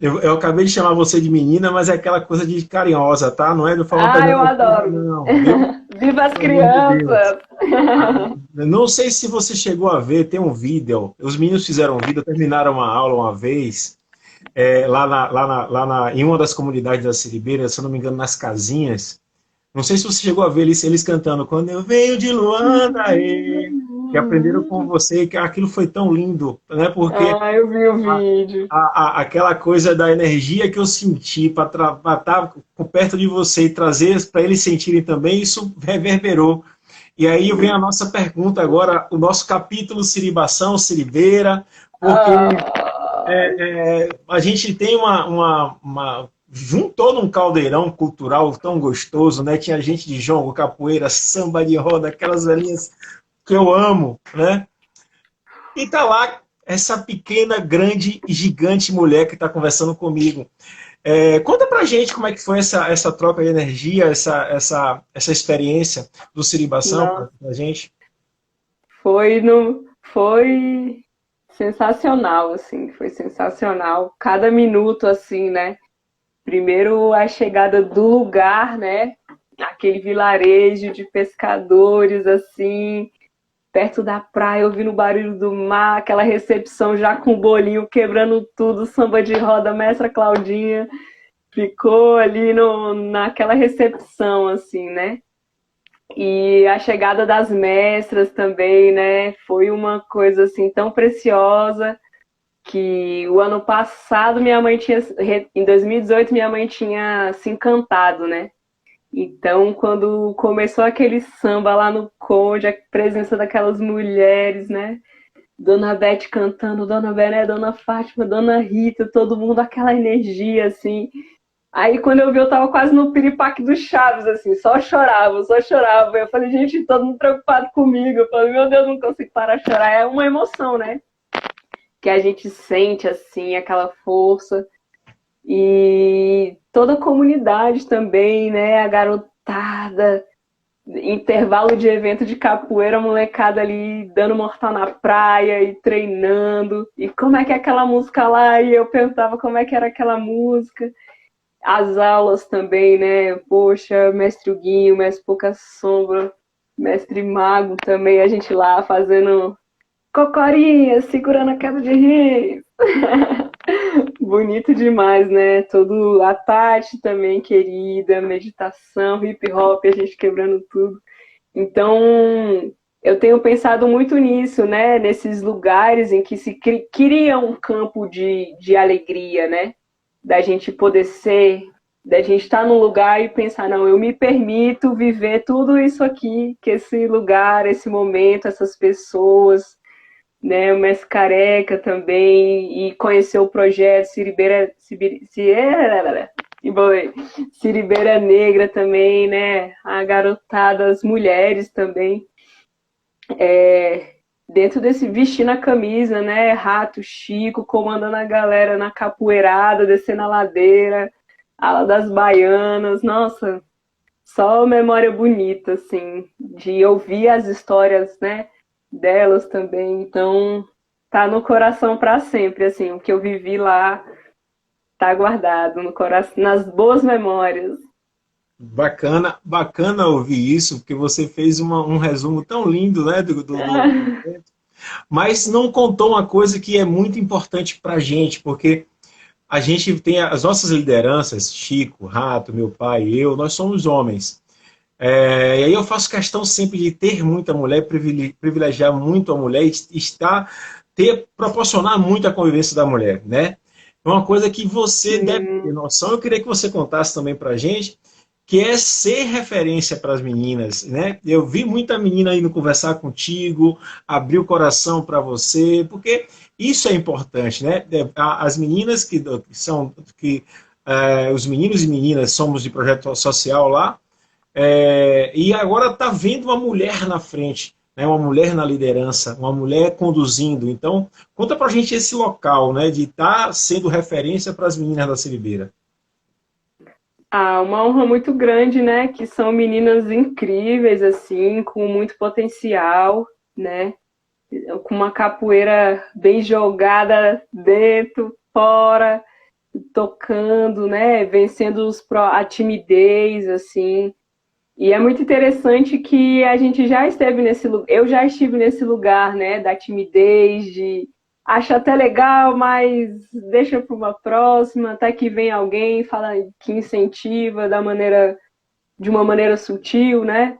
Eu acabei de chamar você de menina, mas é aquela coisa de carinhosa, tá? Não é de forma Ah, eu pejorativa, adoro. não, viu? Viva as Pelo amor de Deus. crianças! Não sei se você chegou a ver, tem um vídeo. Os meninos fizeram um vídeo, terminaram uma aula uma vez, em uma das comunidades da Siribeira, se eu não me engano, nas casinhas. Não sei se você chegou a ver eles cantando Quando eu venho de Luanda, que aprenderam com você, que aquilo foi tão lindo, né? Porque Ah, eu vi o vídeo. aquela coisa da energia que eu senti para estar perto de você e trazer para eles sentirem também, isso reverberou. E aí vem a nossa pergunta agora, o nosso capítulo Siribação, Siribeira, porque Ah, a gente tem juntou num caldeirão cultural tão gostoso, né? Tinha gente de jongo, capoeira, samba de roda, aquelas velhinhas que eu amo, né? E tá lá essa pequena, grande e gigante mulher que está conversando comigo. Conta pra gente como é que foi essa troca de energia, essa experiência do Siribação não, pra gente. foi no, foi sensacional, assim, foi sensacional. Cada minuto, assim, né? Primeiro a chegada do lugar, né? Aquele vilarejo de pescadores, assim. perto da praia, ouvindo o barulho do mar, aquela recepção já com o bolinho quebrando tudo, samba de roda, mestra Claudinha ficou ali naquela recepção, assim, né? E a chegada das mestras também, né? Foi uma coisa assim tão preciosa que o ano passado minha mãe tinha, em 2018 minha mãe tinha se encantado, né? Então, quando começou aquele samba lá no Conde, a presença daquelas mulheres, né? Dona Beth cantando, Dona Bené, Dona Fátima, Dona Rita, todo mundo, aquela energia, assim. Aí, quando eu vi, eu tava quase no piripaque do Chaves, assim, só chorava, só chorava. Eu falei, gente, todo mundo preocupado comigo. Eu falei, meu Deus, não consigo parar de chorar. É uma emoção, né? Que a gente sente, assim, aquela força. E toda a comunidade também, né? A garotada, intervalo de evento de capoeira, a molecada ali dando mortal na praia e treinando. E como é que é aquela música lá? E eu perguntava como é que era aquela música. As aulas também, né? Poxa, mestre Huguinho, mestre Pouca Sombra, mestre Mago também, a gente lá fazendo cocorinha, segurando a queda de rir. Bonito demais, né? Todo a Tati também, querida, meditação, hip hop, a gente quebrando tudo. Então, eu tenho pensado muito nisso, né? Nesses lugares em que se cria um campo de alegria, né? Da gente poder ser, da gente estar num lugar e pensar, não, eu me permito viver tudo isso aqui, que esse lugar, esse momento, essas pessoas, né, o Mestre Careca também, e conhecer o projeto Siribeira Negra também, né, a garotada, as mulheres também, dentro desse vestindo a camisa, né, Rato, Chico, comandando a galera na capoeirada, descendo a ladeira, ala das baianas, nossa, só memória bonita, assim, de ouvir as histórias, né, delas também, então tá no coração para sempre, assim, o que eu vivi lá tá guardado no coração, nas boas memórias. Bacana, bacana ouvir isso, porque você fez um resumo tão lindo, né, do evento. Mas não contou uma coisa que é muito importante para a gente, porque a gente tem as nossas lideranças, Chico, Rato, meu pai, eu, nós somos homens. E aí eu faço questão sempre de ter muita mulher, privilegiar muito a mulher, proporcionar muito a convivência da mulher, né? É uma coisa que você deve ter noção. Eu queria que você contasse também para a gente, que é ser referência para as meninas, né? Eu vi muita menina indo conversar contigo, abrir o coração para você, porque isso é importante, né? As meninas que são os meninos e meninas somos de projeto social lá, e agora está vendo uma mulher na frente, né? Uma mulher na liderança, uma mulher conduzindo. Então, conta para a gente esse local, né? De estar sendo referência para as meninas da Siribeira. Ah, uma honra muito grande, né? Que são meninas incríveis, assim, com muito potencial, né? Com uma capoeira bem jogada dentro, fora, tocando, né? Vencendo a timidez, assim. E é muito interessante que a gente já esteve nesse lugar, eu já estive nesse lugar, né? Da timidez, de acho até legal, mas deixa para uma próxima, até que vem alguém, fala que incentiva de uma maneira sutil, né?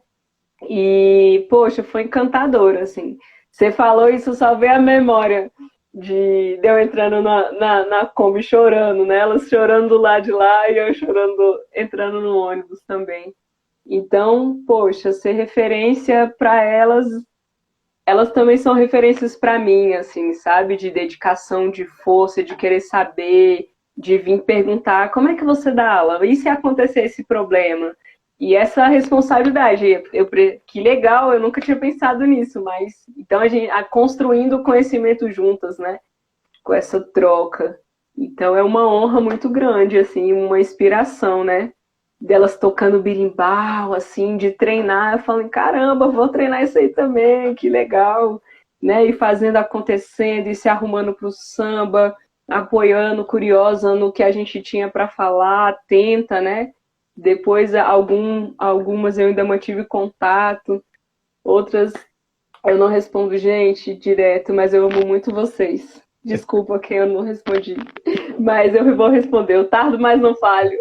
E, poxa, foi encantador, assim. Você falou isso, só veio a memória de eu entrando na Kombi chorando, né? Elas chorando do lado de lá e eu chorando, entrando no ônibus também. Então, poxa, ser referência para elas, elas também são referências para mim, assim, sabe? De dedicação, de força, de querer saber, de vir perguntar como é que você dá aula? E se acontecer esse problema? E essa responsabilidade, que legal, eu nunca tinha pensado nisso, mas então a gente construindo conhecimento juntas, né? Com essa troca. Então é uma honra muito grande, assim, uma inspiração, né? Delas tocando birimbau, assim, de treinar. Eu falei, caramba, vou treinar isso aí também, que legal, né? E fazendo acontecendo, e se arrumando para o samba, apoiando, curiosa no que a gente tinha para falar, atenta, né? Depois, algumas eu ainda mantive contato, outras Eu não respondo gente direto, mas eu amo muito vocês. Desculpa quem eu não respondi, mas eu vou responder. Eu tardo, mas não falho.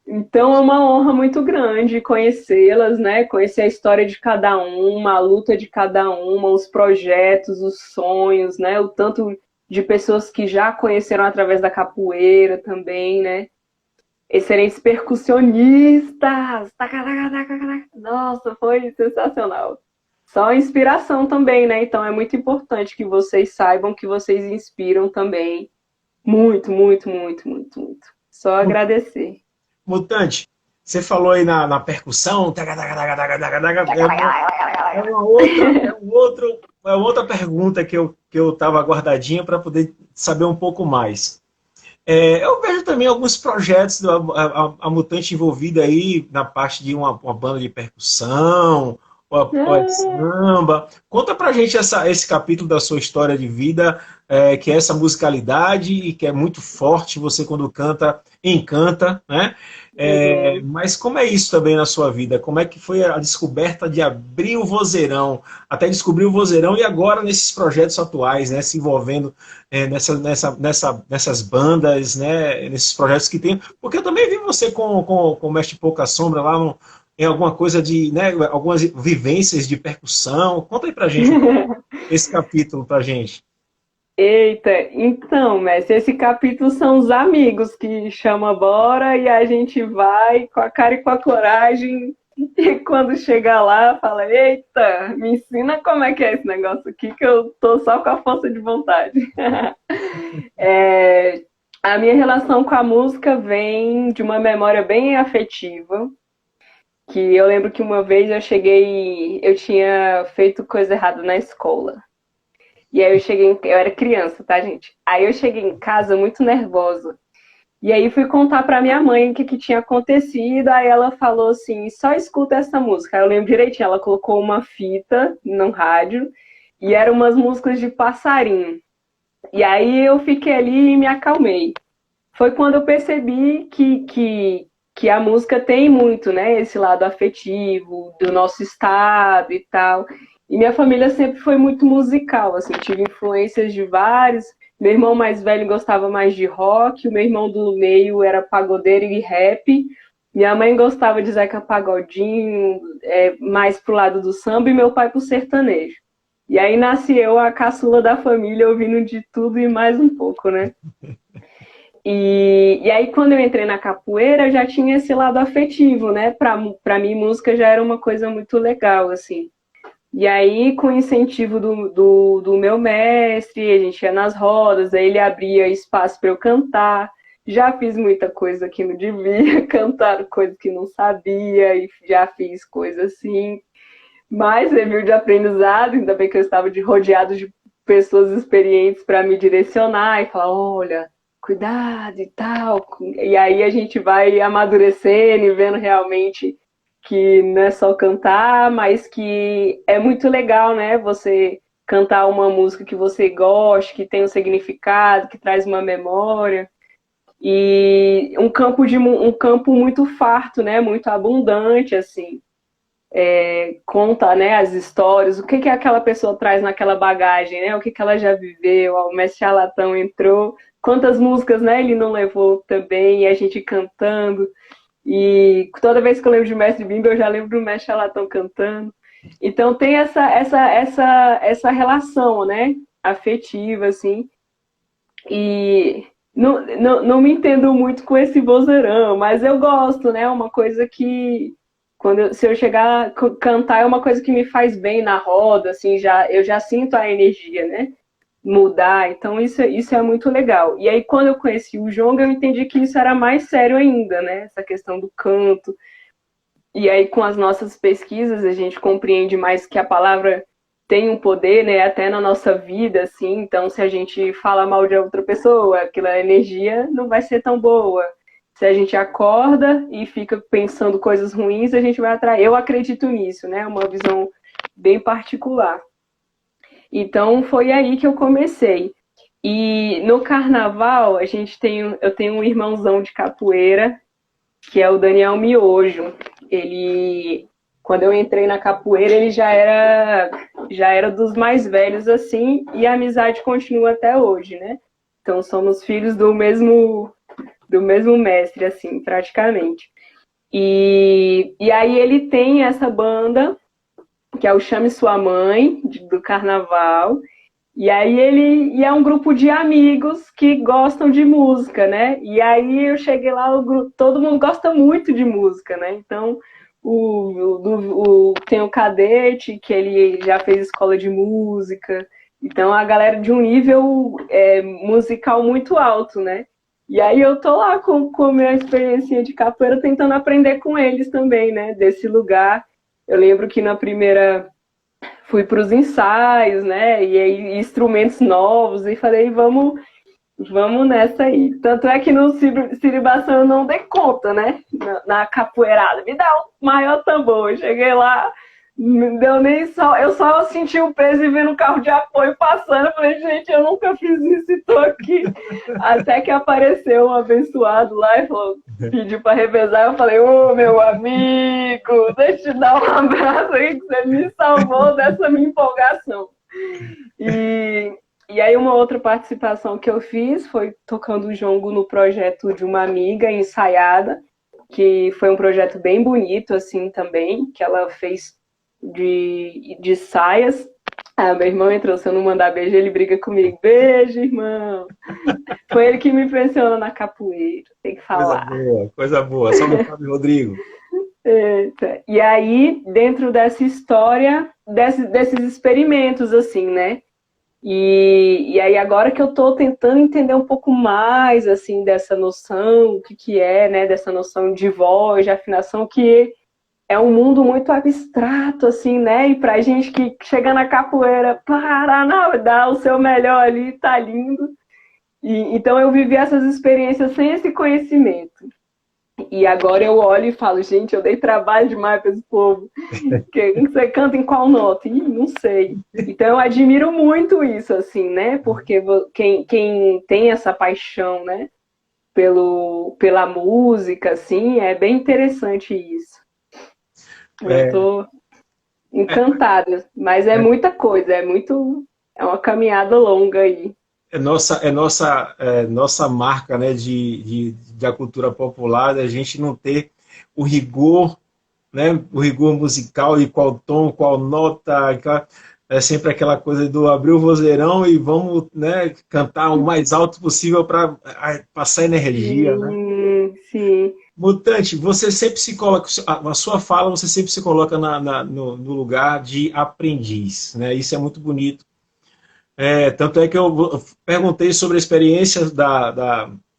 Então é uma honra muito grande conhecê-las, né? Conhecer a história de cada uma, a luta de cada uma, os projetos, os sonhos, né? O tanto de pessoas que já conheceram através da capoeira também, né? Excelentes percussionistas! Nossa, foi sensacional. Só inspiração também, né? Então é muito importante que vocês saibam que vocês inspiram também. Muito, muito, muito, muito, muito. Só agradecer. Mutante, você falou aí na percussão, taga, taga, taga, taga, taga, taga, é uma outra pergunta que eu estava guardadinha para poder saber um pouco mais. Eu vejo também alguns projetos a Mutante envolvida aí na parte de uma banda de percussão, ou é samba. Conta pra gente esse capítulo da sua história de vida, que é essa musicalidade e que é muito forte, você quando canta, encanta, né? Mas como é isso também na sua vida? Como é que foi a descoberta de abrir o vozeirão, até descobrir o vozeirão e agora nesses projetos atuais, né? Se envolvendo nessas bandas, né, nesses projetos que tem. Porque eu também vi você com o Mestre Pouca Sombra lá em alguma coisa de, né, algumas vivências de percussão. Conta aí pra gente esse capítulo pra gente. Eita, então, mestre, esse capítulo são os amigos que chamam bora e a gente vai com a cara e com a coragem. E quando chega lá, fala: Eita, me ensina como é que é esse negócio aqui, que eu tô só com a força de vontade. A minha relação com a música vem de uma memória bem afetiva. Que eu lembro que uma vez eu tinha feito coisa errada na escola. E aí eu era criança, tá, gente? Aí eu cheguei em casa muito nervosa. E aí fui contar pra minha mãe o que tinha acontecido. Aí ela falou assim: só escuta essa música. Aí eu lembro direitinho, ela colocou uma fita no rádio e eram umas músicas de passarinho. E aí eu fiquei ali e me acalmei. Foi quando eu percebi que a música tem muito, né? Esse lado afetivo do nosso estado e tal. E minha família sempre foi muito musical, assim, tive influências de vários. Meu irmão mais velho gostava mais de rock, o meu irmão do meio era pagodeiro e rap. Minha mãe gostava de Zeca Pagodinho, mais pro lado do samba, e meu pai pro sertanejo. E aí nasci eu, a caçula da família, ouvindo de tudo e mais um pouco, né? E aí, quando eu entrei na capoeira, eu já tinha esse lado afetivo, né? Pra mim, música já era uma coisa muito legal, assim. E aí, com o incentivo do meu mestre, a gente ia nas rodas, aí ele abria espaço para eu cantar. Já fiz muita coisa que não devia, cantar coisa que não sabia, e já fiz coisa assim. Mas serviu de aprendizado, ainda bem que eu estava rodeado de pessoas experientes para me direcionar e falar: olha, cuidado e tal. E aí a gente vai amadurecendo e vendo realmente que não é só cantar, mas que é muito legal, né? Você cantar uma música que você gosta, que tem um significado, que traz uma memória. E um campo muito farto, né? Muito abundante, assim. Conta, né, as histórias, o que aquela pessoa traz naquela bagagem, né? O que ela já viveu, o mestre Charlatão entrou, quantas músicas, né, ele não levou também, e a gente cantando. E toda vez que eu lembro de Mestre Bimba, eu já lembro do Mestre Charlatão cantando. Então tem essa relação, né, afetiva, assim. E não me entendo muito com esse vozeirão, mas eu gosto, né? Uma coisa que se eu chegar a cantar é uma coisa que me faz bem na roda, assim, eu já sinto a energia, né? Mudar, então isso é muito legal. E aí, quando eu conheci o Jonga, eu entendi que isso era mais sério ainda, né? Essa questão do canto. E aí, com as nossas pesquisas, a gente compreende mais que a palavra tem um poder, né? Até na nossa vida, assim. Então, se a gente fala mal de outra pessoa, aquela energia não vai ser tão boa. Se a gente acorda e fica pensando coisas ruins, a gente vai atrair. Eu acredito nisso, né? Uma visão bem particular. Então foi aí que eu comecei. E no carnaval eu tenho um irmãozão de capoeira, que é o Daniel Miojo. Ele quando eu entrei na capoeira, ele já era dos mais velhos, assim, e a amizade continua até hoje, né? Então, somos filhos do mesmo mestre, assim, praticamente. E aí ele tem essa banda, que é o Chame Sua Mãe, do carnaval, e é um grupo de amigos que gostam de música, né? E aí eu cheguei lá, todo mundo gosta muito de música, né? Então, tem o Cadete, que ele já fez escola de música. Então, a galera de um nível musical muito alto, né? E aí eu tô lá com a minha experiência de capoeira, tentando aprender com eles também, né? Desse lugar. Eu lembro que na primeira fui para os ensaios, né? E aí instrumentos novos, e falei, vamos nessa aí. Tanto é que no Siribação eu não dei conta, né? Na capoeirada. Me dá o maior tambor. Eu cheguei lá, não deu nem só. Eu só senti o peso e vendo o carro de apoio passando. Eu falei, gente, eu nunca fiz isso e tô aqui. Até que apareceu um abençoado lá e falou, pediu para revezar. Eu falei, ô meu amigo, deixa eu te dar um abraço aí que você me salvou dessa minha empolgação. E aí uma outra participação que eu fiz foi tocando o jongo no projeto de uma amiga, Ensaiada, que foi um projeto bem bonito, assim, também, que ela fez de saias. Ah, meu irmão entrou, se eu não mandar beijo, ele briga comigo. Beijo, irmão! Foi ele que me impressionou na capoeira, tem que falar. Coisa boa. Salve, Fábio Rodrigo. Eita. E aí, dentro dessa história, desses experimentos, assim, né? E aí agora que eu estou tentando entender um pouco mais, assim, dessa noção, o que é, né, dessa noção de voz, de afinação, que é um mundo muito abstrato, assim, né, e pra gente que chega na capoeira, para, não, dá o seu melhor ali, tá lindo. Então eu vivi essas experiências sem esse conhecimento. E agora eu olho e falo, gente, eu dei trabalho demais para esse povo. Você canta em qual nota? Ih, não sei. Então eu admiro muito isso, assim, né? Porque quem tem essa paixão, né? Pela música, assim, é bem interessante isso. Eu tô encantada, mas é muita coisa, é uma caminhada longa aí. É nossa marca, né, da cultura popular, da gente não ter o rigor, né, o rigor musical, e qual tom, qual nota, é sempre aquela coisa do abrir o vozeirão e vamos, né, cantar o mais alto possível para passar energia, sim, né? Sim. Mutante, você sempre se coloca, a sua fala, você sempre se coloca no lugar de aprendiz, né? Isso é muito bonito. Tanto é que eu perguntei sobre a experiência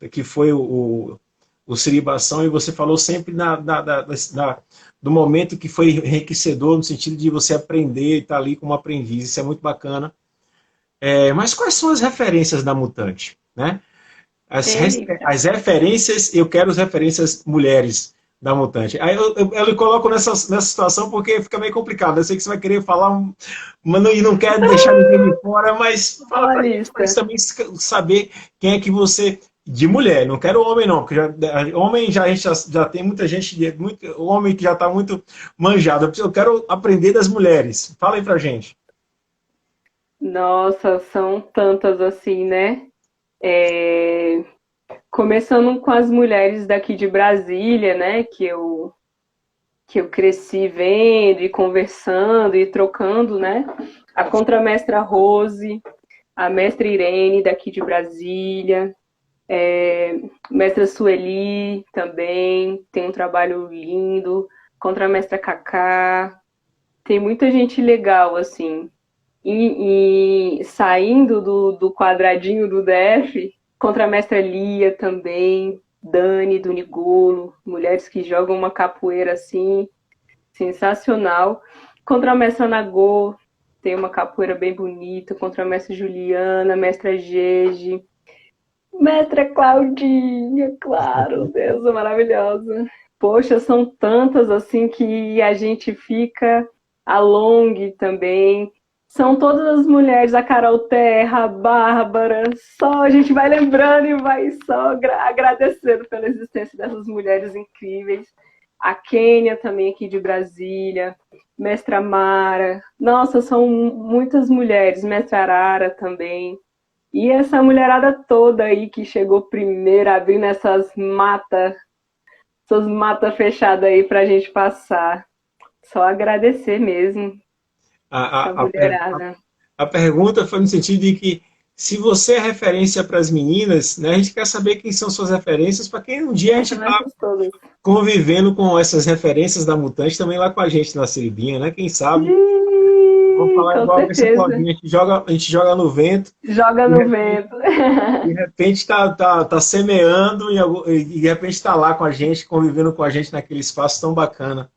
que foi o Siribação, e você falou sempre do momento que foi enriquecedor, no sentido de você aprender e estar ali como aprendiz. Isso é muito bacana. Mas quais são as referências da Mutante, né? As referências, eu quero as referências mulheres da Mutante. Aí eu lhe coloco nessa situação porque fica meio complicado. Eu sei que você vai querer falar, e não quer deixar ninguém de fora, mas fala pra gente também saber quem é que você... De mulher, não quero homem não, porque homem a gente já tem muita gente, homem que já está muito manjado. Eu quero aprender das mulheres. Fala aí pra gente. Nossa, são tantas assim, né? Começando com as mulheres daqui de Brasília, né? Que eu cresci vendo e conversando e trocando, né? A contramestra Rose, a mestra Irene daqui de Brasília, mestra Sueli também, tem um trabalho lindo, contramestra Cacá, tem muita gente legal, assim. E saindo do quadradinho do DF, contramestra Lia também, Dani do Nigolo, mulheres que jogam uma capoeira assim, sensacional. Contramestra Nagô, tem uma capoeira bem bonita, contramestra Juliana, mestra Gege, mestra Claudinha, claro, deusa maravilhosa. Poxa, são tantas assim que a gente fica, a Long também. São todas as mulheres, a Carol Terra, a Bárbara, só a gente vai lembrando e vai só agradecendo pela existência dessas mulheres incríveis. a Kênia também aqui de Brasília, mestra Mara. Nossa, são muitas mulheres, mestra Arara também. E essa mulherada toda aí que chegou primeiro, abrindo essas matas fechadas aí pra gente passar. Só agradecer mesmo essa A, a, mulherada. a pergunta foi no sentido de que se você é referência para as meninas, né, a gente quer saber quem são suas referências, para quem um dia a gente está convivendo com essas referências da Mutante também lá com a gente na Siribinha, né? Quem sabe? Vamos falar Com igual essa certeza. Claudinha, a gente joga no vento. Joga no vento. De repente tá semeando e de repente está lá com a gente, convivendo com a gente naquele espaço tão bacana.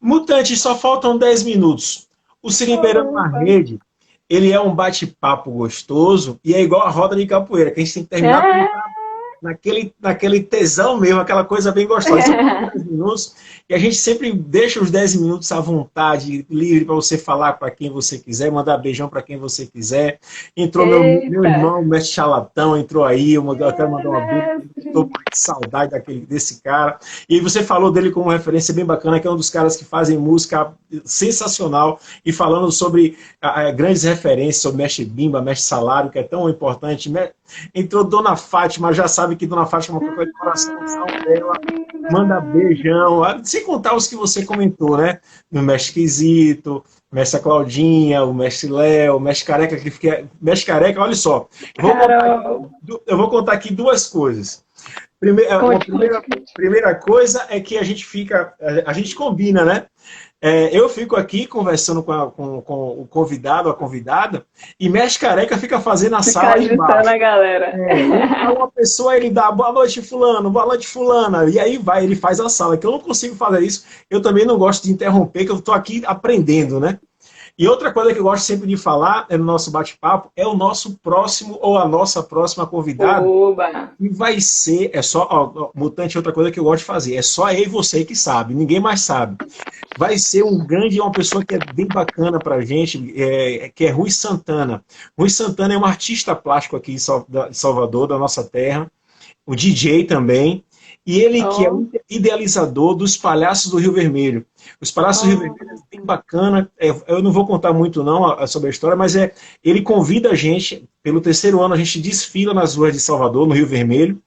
Mutante, só faltam 10 minutos. O Siribeirão na Rede, ele é um bate-papo gostoso e é igual a roda de capoeira, que a gente tem que terminar naquele tesão mesmo, aquela coisa bem gostosa. São 10 minutos, e a gente sempre deixa os 10 minutos à vontade, livre para você falar para quem você quiser, mandar beijão para quem você quiser. Entrou meu irmão, o mestre Charlatão, entrou aí, eu quero mandar uma beijo, estou com saudade desse cara. E você falou dele como referência bem bacana, que é um dos caras que fazem música sensacional, e falando sobre grandes referências, sobre mestre Bimba, mestre Salário, que é tão importante. Entrou Dona Fátima, já sabe que Dona Fátima foi de coração dela, manda beijão, sem contar os que você comentou, né? No mestre Quisito, mestre Claudinha, o mestre Léo, o mestre Careca, que fica. Mestre Careca, olha só, eu vou contar aqui duas coisas. Primeira coisa é que a gente combina, né? Eu fico aqui conversando com o convidado, a convidada, e Mestre Careca fica fazendo a sala de baixo. A galera. Uma pessoa, ele dá boa noite fulano, boa noite fulana, e aí ele faz a sala, que eu não consigo fazer isso, eu também não gosto de interromper, que eu estou aqui aprendendo, né? E outra coisa que eu gosto sempre de falar no nosso bate-papo é o nosso próximo ou a nossa próxima convidada. Oba. E vai ser, Mutante, outra coisa que eu gosto de fazer, é só eu e você que sabe, ninguém mais sabe. Vai ser uma pessoa que é bem bacana pra gente, que é Rui Santana. Rui Santana é um artista plástico aqui de Salvador, da nossa terra, o DJ também, e ele que é o idealizador dos Palhaços do Rio Vermelho. Os Palhaços do Rio Vermelho é bem bacana, eu não vou contar muito não sobre a história, mas ele convida a gente, pelo 3º ano a gente desfila nas ruas de Salvador, no Rio Vermelho,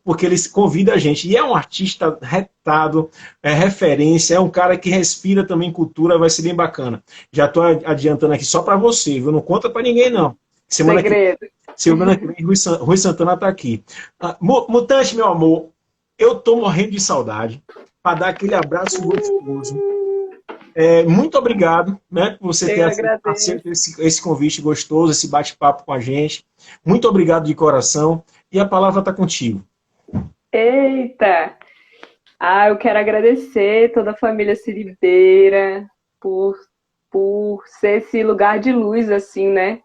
porque ele convida a gente. E é um artista retado, é referência, é um cara que respira também cultura, vai ser bem bacana. Já estou adiantando aqui só para você, viu? Não conta para ninguém não. Semana que vem Rui Santana está aqui. Mutante, meu amor, eu estou morrendo de saudade para dar aquele abraço gostoso. Muito obrigado, né, por você ter aceito esse convite gostoso, esse bate-papo com a gente. Muito obrigado de coração. E a palavra está contigo. Eita! Eu quero agradecer toda a família Siribeira por ser esse lugar de luz, assim, né?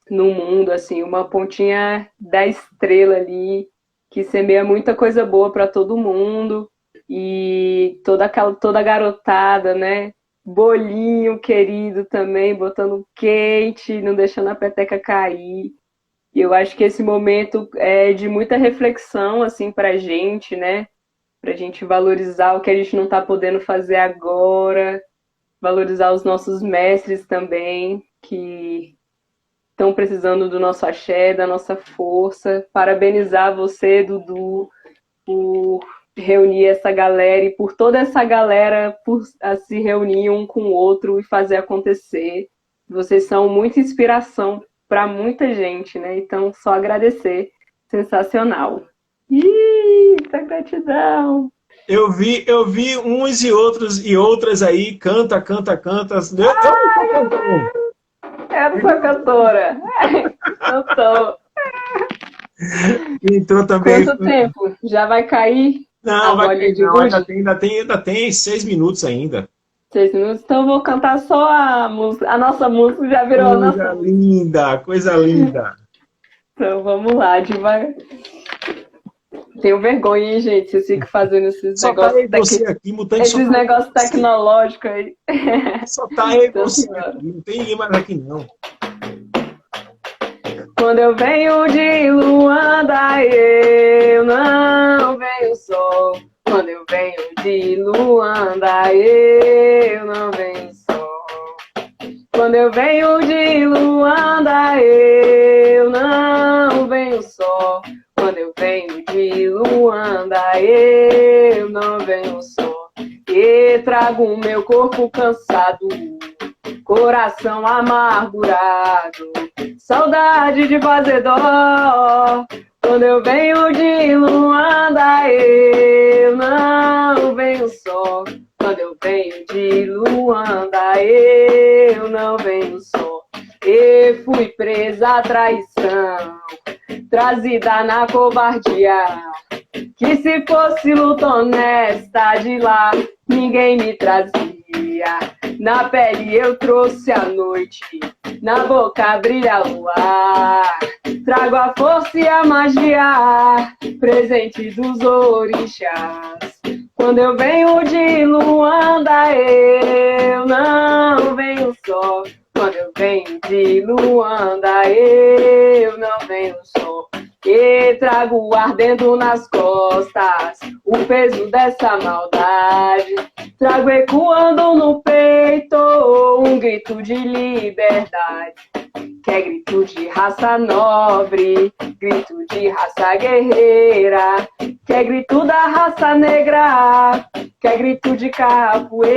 No mundo, assim, uma pontinha da estrela ali, que semeia muita coisa boa para todo mundo. E toda a garotada, né? Bolinho querido também, botando quente, não deixando a peteca cair. E eu acho que esse momento é de muita reflexão, assim, pra gente, né? Pra gente valorizar o que a gente não tá podendo fazer agora, valorizar os nossos mestres também, que estão precisando do nosso axé, da nossa força. Parabenizar você, Dudu, por reunir essa galera e por toda essa galera por se reunir um com o outro e fazer acontecer. Vocês são muita inspiração para muita gente, né? Então, só agradecer. Sensacional. Muita gratidão. Eu vi uns e outras aí, canta. Eu não sou cantora. Não sou. Entrou também. Quanto tempo? Já vai cair? Não, ainda tem 6 minutos ainda. 6 minutos, então eu vou cantar só a música. A nossa música já virou a nossa. Coisa linda. Então vamos lá, devagar. Tenho vergonha, hein, gente? Vocês ficam fazendo esses negócios tecnológicos aí. Só tá aí você aqui, não tem ninguém mais aqui não. Quando eu venho de Luanda, eu não venho só. Quando eu venho de Luanda, eu não venho só. Quando eu venho de Luanda, eu não venho só. Quando eu venho de Luanda, eu não venho só. E trago o meu corpo cansado, coração amargurado, saudade de fazer dó. Quando eu venho de Luanda, eu não venho só. Quando eu venho de Luanda, eu não venho só. E fui presa à traição, trazida na covardia. Que se fosse luta honesta de lá, ninguém me trazia. Na pele eu trouxe a noite, na boca brilha o luar. Trago a força e a magia, presente dos orixás. Quando eu venho de Luanda, eu não venho só. Quando eu venho de Luanda, eu não venho só. E trago ardendo nas costas o peso dessa maldade. Trago ecoando no peito um grito de liberdade. Que é grito de raça nobre, grito de raça guerreira. Que é grito da raça negra, que é grito de capoeira.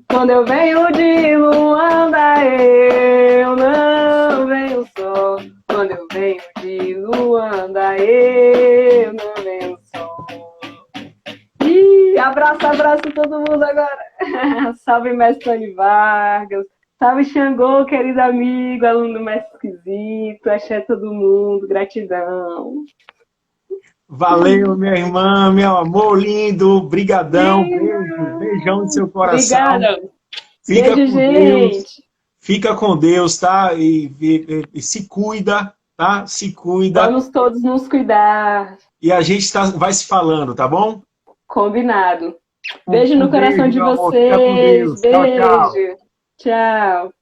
Quando eu venho de Luanda, eu não venho só. Quando eu venho de Luanda, eu não venho só. E abraço, abraço todo mundo agora. Salve, mestre Tony Vargas. Salve, Xangô, querido amigo, aluno do Mestre Esquisito. Axé todo mundo, gratidão. Valeu, minha irmã, meu amor lindo, brigadão, beijo, beijão no seu coração. Obrigada. Fica Beijo, com gente. Deus, fica com Deus, tá? E se cuida, tá? Se cuida. Vamos todos nos cuidar. E a gente vai se falando, tá bom? Combinado. Beijo no coração de meu amor, vocês. fica com Deus. Tchau, tchau. Beijo. Tchau.